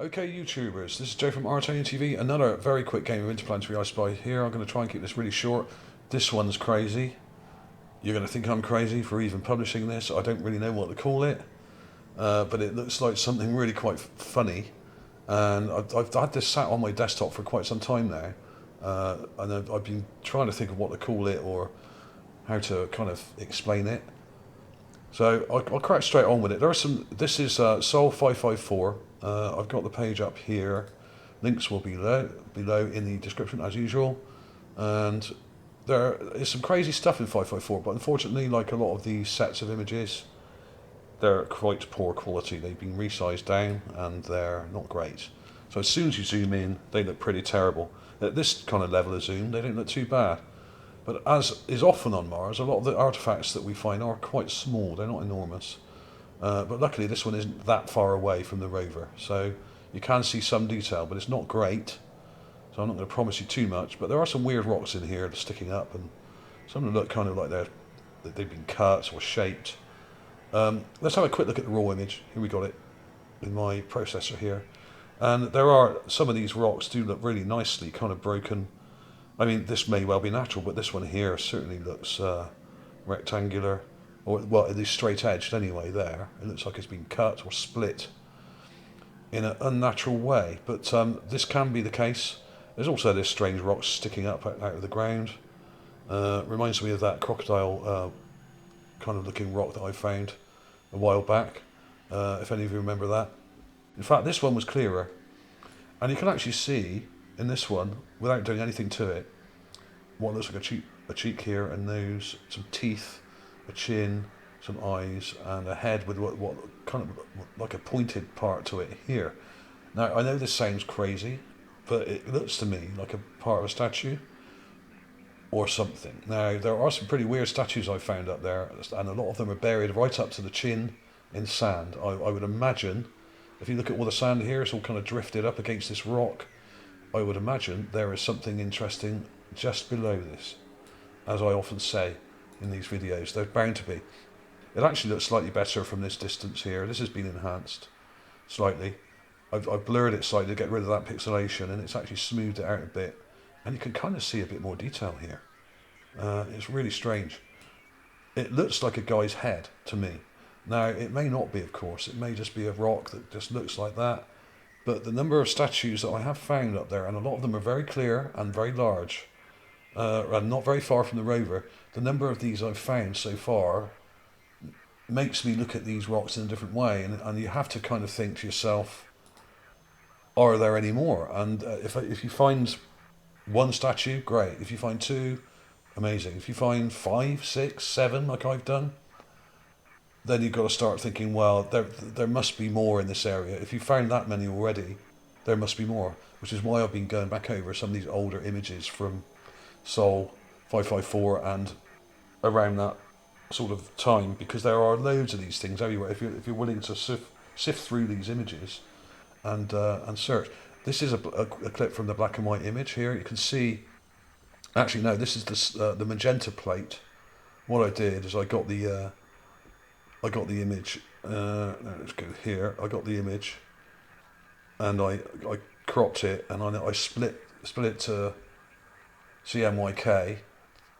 Okay, YouTubers, this is Joe from ArtAlienTV. Another very quick game of Interplanetary I Spy here. I'm going to try and keep this really short. This one's crazy. You're going to think I'm crazy for even publishing this. I don't really know what to call it, but it looks like something really quite funny. And I've had this sat on my desktop for quite some time now, and I've been trying to think of what to call it or how to kind of explain it. So I'll crack straight on with it. There are some. This is Sol 554. I've got the page up here. Links will be below in the description as usual. And there is some crazy stuff in 554, but unfortunately, like a lot of these sets of images, they're quite poor quality. They've been resized down and they're not great. So as soon as you zoom in, they look pretty terrible. At this kind of level of zoom, they don't look too bad. But as is often on Mars, a lot of the artifacts that we find are quite small. They're not enormous. But luckily this one isn't that far away from the rover. So you can see some detail, but it's not great. So I'm not going to promise you too much. But there are some weird rocks in here sticking up. And some of them look kind of like they've been cut or shaped. Let's have a quick look at the raw image. Here we got it in my processor here. And there are some of these rocks do look really nicely kind of broken. I mean, this may well be natural, but this one here certainly looks rectangular, or well, it is straight edged anyway. There, it looks like it's been cut or split in an unnatural way. But this can be the case. There's also this strange rock sticking up out of the ground. Reminds me of that crocodile kind of looking rock that I found a while back. If any of you remember that. In fact, this one was clearer, and you can actually see in this one, without doing anything to it, what looks like a cheek here, a nose, some teeth, a chin, some eyes, and a head with what kind of like a pointed part to it here. Now, I know this sounds crazy, but it looks to me like a part of a statue or something. Now, there are some pretty weird statues I found up there, and a lot of them are buried right up to the chin in sand. I would imagine, if you look at all the sand here, it's all kind of drifted up against this rock. I would imagine there is something interesting just below this. As I often say in these videos, there's bound to be. It actually looks slightly better from this distance here. This has been enhanced slightly. I've blurred it slightly to get rid of that pixelation, and it's actually smoothed it out a bit. And you can kind of see a bit more detail here. It's really strange. It looks like a guy's head to me. Now, it may not be, of course. It may just be a rock that just looks like that. But the number of statues that I have found up there, and a lot of them are very clear and very large, and not very far from the rover, the number of these I've found so far makes me look at these rocks in a different way, and you have to kind of think to yourself, are there any more? And if you find one statue, great. If you find two, amazing. If you find 5, 6, 7, like I've done, then you've got to start thinking, well, there must be more in this area. If you found that many already, there must be more, which is why I've been going back over some of these older images from Sol 554 and around that sort of time, because there are loads of these things everywhere. If you're willing to sift through these images and search. This is a clip from the black and white image here. You can see, actually no, this is the magenta plate. What I did is I got the image. Let's go here. I got the image, and I cropped it, and I split it to CMYK,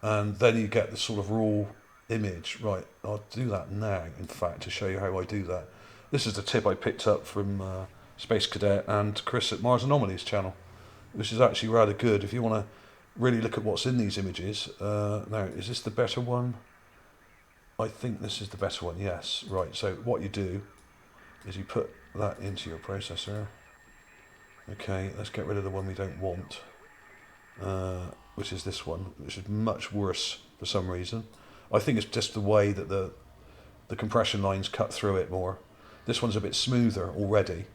and then you get the sort of raw image. Right, I'll do that now. In fact, to show you how I do that. This is the tip I picked up from Space Cadet and Chris at Mars Anomalies channel. This is actually rather good if you want to really look at what's in these images. Now, is this the better one? I think this is the better one, yes. Right, so what you do is you put that into your processor. Okay, let's get rid of the one we don't want, which is this one, which is much worse for some reason. I think it's just the way that the compression lines cut through it more. This one's a bit smoother already,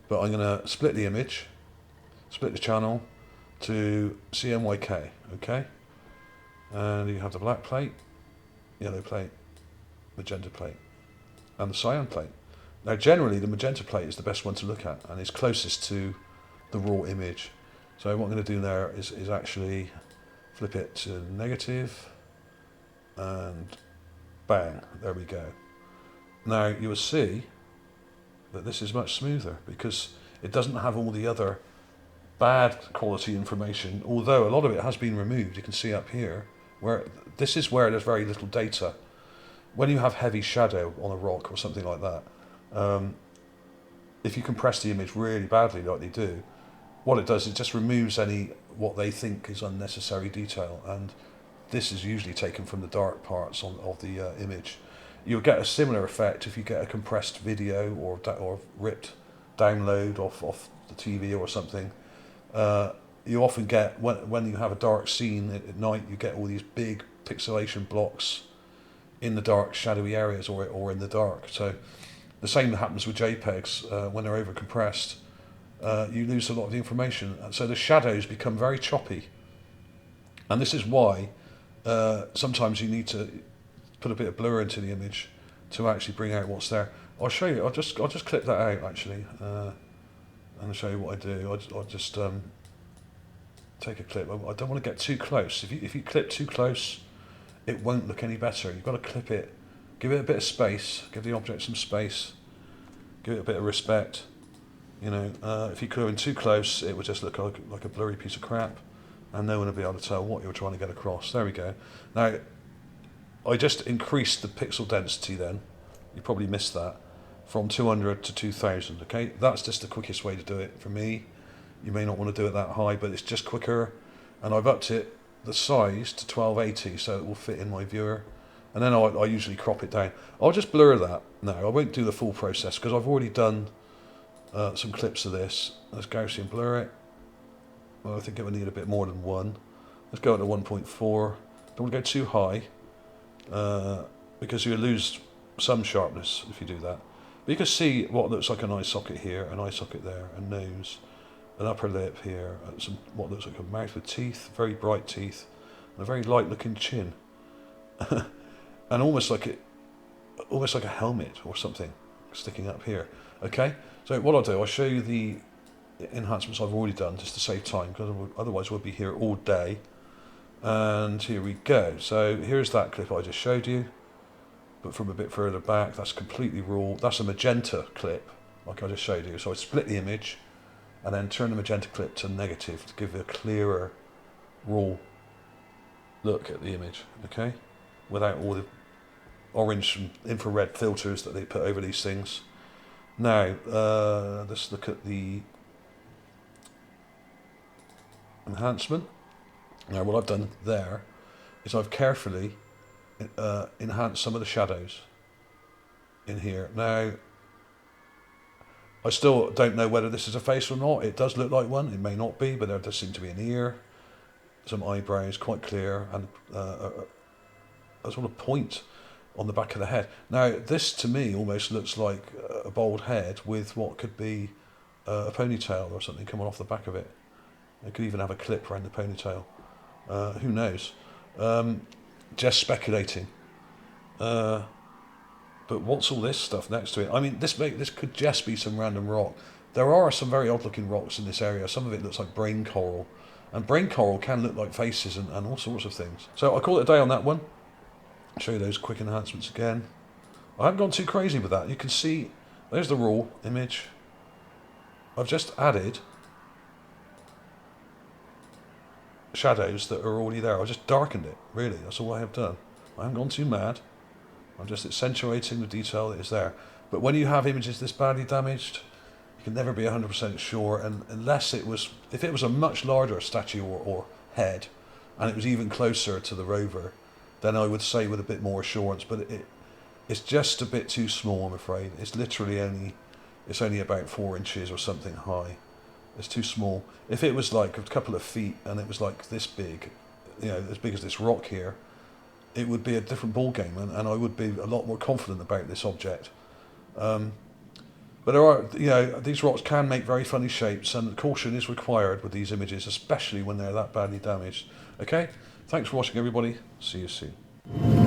but I'm going to split the image, split the channel to CMYK, okay? And you have the black plate, yellow plate, magenta plate, and the cyan plate. Now generally the magenta plate is the best one to look at and is closest to the raw image. So what I'm going to do there is actually flip it to negative, and bang, there we go. Now you will see that this is much smoother, because It doesn't have all the other bad quality information, although a lot of it has been removed. You can see up here, where this is where there's very little data. When you have heavy shadow on a rock or something like that, if you compress the image really badly like they do, what it does, it just removes any what they think is unnecessary detail, and this is usually taken from the dark parts of the image. You'll get a similar effect if you get a compressed video or ripped download off the TV or something. You often get, when you have a dark scene at night, you get all these big pixelation blocks in the dark, shadowy areas or in the dark. So the same happens with JPEGs when they're over compressed. You lose a lot of the information, so the shadows become very choppy, and this is why sometimes you need to put a bit of blur into the image to actually bring out what's there. I'll show you. I'll just clip that out actually, and I'll show you what I do. I'll just take a clip. I don't want to get too close. If you clip too close, it won't look any better. You've got to clip it, give it a bit of space, give the object some space, give it a bit of respect. You know, if you go in too close, it would just look like a blurry piece of crap, and no one will be able to tell what you're trying to get across. There we go. Now, I just increased the pixel density then. You probably missed that. From 200 to 2000, okay? That's just the quickest way to do it for me. You may not want to do it that high, but it's just quicker. And I've upped it, the size, to 1280, so it will fit in my viewer. And then I usually crop it down. I'll just blur that now. I won't do the full process because I've already done some clips of this. Let's Gaussian blur it. Well, I think it would need a bit more than 1. Let's go up to 1.4. Don't want to go too high because you'll lose some sharpness if you do that. But you can see what looks like an eye socket here, an eye socket there, a nose, an upper lip here, what looks like a mouth with teeth, very bright teeth, and a very light-looking chin, and almost like a helmet or something sticking up here. Okay, so what I'll do, I'll show you the enhancements I've already done just to save time, because otherwise we'll be here all day. And here we go. So here's that clip I just showed you, but from a bit further back. That's completely raw. That's a magenta clip, like I just showed you. So I split the image and then turn the magenta clip to negative to give it a clearer, raw look at the image, okay? Without all the orange and infrared filters that they put over these things. Now, let's look at the enhancement. Now, what I've done there is I've carefully enhanced some of the shadows in here. Now, I still don't know whether this is a face or not. It does look like one. It may not be, but there does seem to be an ear, some eyebrows, quite clear, and a sort of point on the back of the head. Now, this to me almost looks like a bald head with what could be a ponytail or something coming off the back of it. It could even have a clip around the ponytail. Who knows? Just speculating. But what's all this stuff next to it? I mean, this could just be some random rock. There are some very odd-looking rocks in this area. Some of it looks like brain coral, and brain coral can look like faces and all sorts of things. So I'll call it a day on that one. I'll show you those quick enhancements again. I haven't gone too crazy with that. You can see there's the raw image. I've just added shadows that are already there. I just darkened it, really. That's all I have done. I haven't gone too mad. I'm just accentuating the detail that is there. But when you have images this badly damaged, you can never be 100% sure, and unless if it was a much larger statue or head, and it was even closer to the rover, then I would say with a bit more assurance, but it's just a bit too small, I'm afraid. It's literally only about 4 inches or something high. It's too small. If it was like a couple of feet and it was like this big, you know, as big as this rock here, it would be a different ball game, and I would be a lot more confident about this object. But there are, you know, these rocks can make very funny shapes, and caution is required with these images, especially when they're that badly damaged. Okay, thanks for watching, everybody. See you soon.